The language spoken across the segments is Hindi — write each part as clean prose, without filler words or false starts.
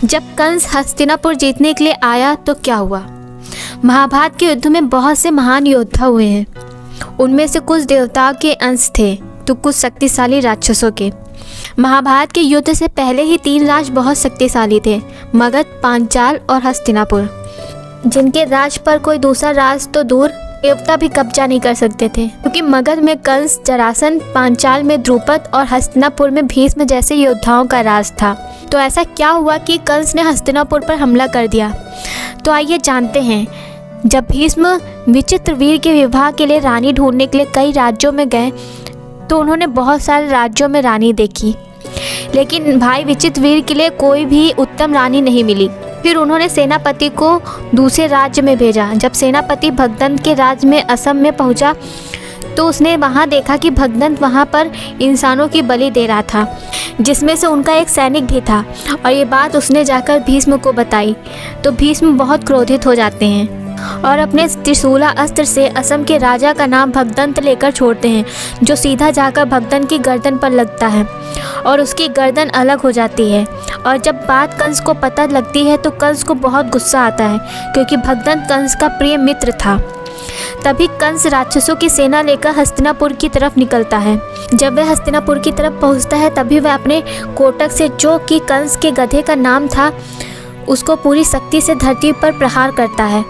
जब कंस हस्तिनापुर जीतने के लिए आया तो क्या हुआ। महाभारत के युद्ध में बहुत से महान योद्धा हुए हैं। उनमें से कुछ देवताओं के अंश थे तो कुछ शक्तिशाली राक्षसों के। महाभारत के युद्ध से पहले ही 3 राज बहुत शक्तिशाली थे, मगध, पांचाल और हस्तिनापुर, जिनके राज पर कोई दूसरा राज तो दूर देवता भी कब्जा नहीं कर सकते थे। क्योंकि मगध में कंस, जरासंध, पांचाल में द्रुपद और हस्तिनापुर में भीष्म जैसे योद्धाओं का राज था। तो ऐसा क्या हुआ कि कंस ने हस्तिनापुर पर हमला कर दिया। तो आइए जानते हैं। जब भीष्म विचित्रवीर के विवाह के लिए रानी ढूंढने के लिए कई राज्यों में गए तो उन्होंने बहुत सारे राज्यों में रानी देखी, लेकिन भाई विचित्रवीर के लिए कोई भी उत्तम रानी नहीं मिली। फिर उन्होंने सेनापति को दूसरे राज्य में भेजा। जब सेनापति भगदंत के राज्य में असम में पहुंचा तो उसने वहां देखा कि भगदंत वहां पर इंसानों की बलि दे रहा था, जिसमें से उनका एक सैनिक भी था। और ये बात उसने जाकर भीष्म को बताई तो भीष्म बहुत क्रोधित हो जाते हैं और अपने त्रिशूला अस्त्र से असम के राजा का नाम भगदंत लेकर छोड़ते हैं, जो सीधा जाकर भगदंत की गर्दन पर लगता है और उसकी गर्दन अलग हो जाती है। और जब बात कंस को पता लगती है तो कंस को बहुत गुस्सा आता है, क्योंकि भगदंत कंस का प्रिय मित्र था। तभी कंस राक्षसों की सेना लेकर हस्तिनापुर की तरफ निकलता है। जब वह हस्तिनापुर की तरफ पहुंचता है तभी वह अपने कोटक से, जो कि कंस के गधे का नाम था, उसको पूरी शक्ति से धरती पर प्रहार करता है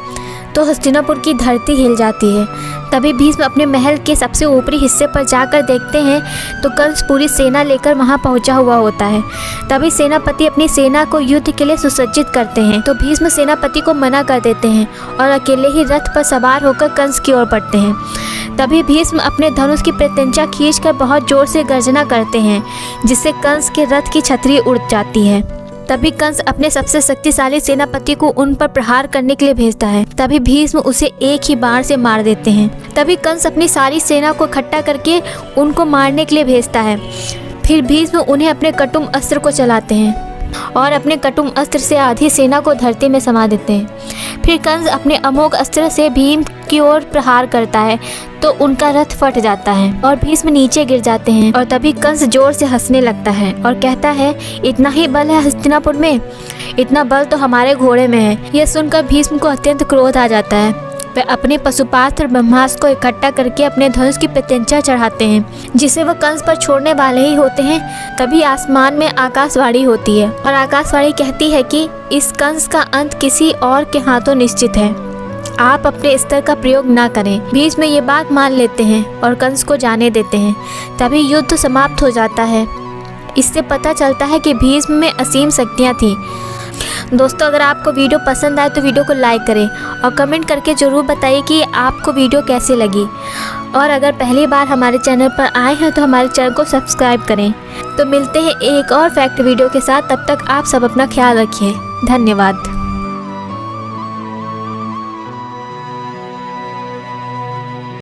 तो हस्तिनापुर की धरती हिल जाती है। तभी भीष्म अपने महल के सबसे ऊपरी हिस्से पर जाकर देखते हैं तो कंस पूरी सेना लेकर वहां पहुंचा हुआ होता है। तभी सेनापति अपनी सेना को युद्ध के लिए सुसज्जित करते हैं तो भीष्म सेनापति को मना कर देते हैं और अकेले ही रथ पर सवार होकर कंस की ओर बढ़ते हैं। तभी भीष्म अपने धनुष की प्रत्यंचा खींचकर बहुत जोर से गर्जना करते हैं, जिससे कंस के रथ की छतरी उड़ जाती है। तभी कंस अपने सबसे शक्तिशाली सेनापति को उन पर प्रहार करने के लिए भेजता है। तभी भीष्म उसे एक ही बाण से मार देते हैं। तभी कंस अपनी सारी सेना को इकट्ठा करके उनको मारने के लिए भेजता है। फिर भीष्म उन्हें अपने कटुम अस्त्र को चलाते हैं और अपने कटुम अस्त्र से आधी सेना को धरती में समा देते हैं। फिर कंस अपने अमोघ अस्त्र से भीम की ओर प्रहार करता है तो उनका रथ फट जाता है और भीष्म नीचे गिर जाते हैं। और तभी कंस जोर से हंसने लगता है और कहता है, इतना ही बल है हस्तिनापुर में? इतना बल तो हमारे घोड़े में है। यह सुनकर भीष्म को अत्यंत क्रोध आ जाता है। वे अपने पशुपास्त्र ब्रह्मास्त्र को इकट्ठा करके अपने धनुष की प्रत्यंचा चढ़ाते हैं, जिसे वह कंस पर छोड़ने वाले ही होते हैं। तभी आसमान में आकाशवाणी होती है और आकाशवाणी कहती है कि इस कंस का अंत किसी और के हाथों निश्चित है, आप अपने स्तर का प्रयोग ना करें। भीष्म ये बात मान लेते हैं और कंस को जाने देते हैं। तभी युद्ध समाप्त हो जाता है। इससे पता चलता है कि भीष्म में असीम शक्तियाँ थीं। दोस्तों, अगर आपको वीडियो पसंद आए तो वीडियो को लाइक करें और कमेंट करके ज़रूर बताइए कि आपको वीडियो कैसी लगी। और अगर पहली बार हमारे चैनल पर आए हैं तो हमारे चैनल को सब्सक्राइब करें। तो मिलते हैं एक और फैक्ट वीडियो के साथ। तब तक आप सब अपना ख्याल रखिए। धन्यवाद।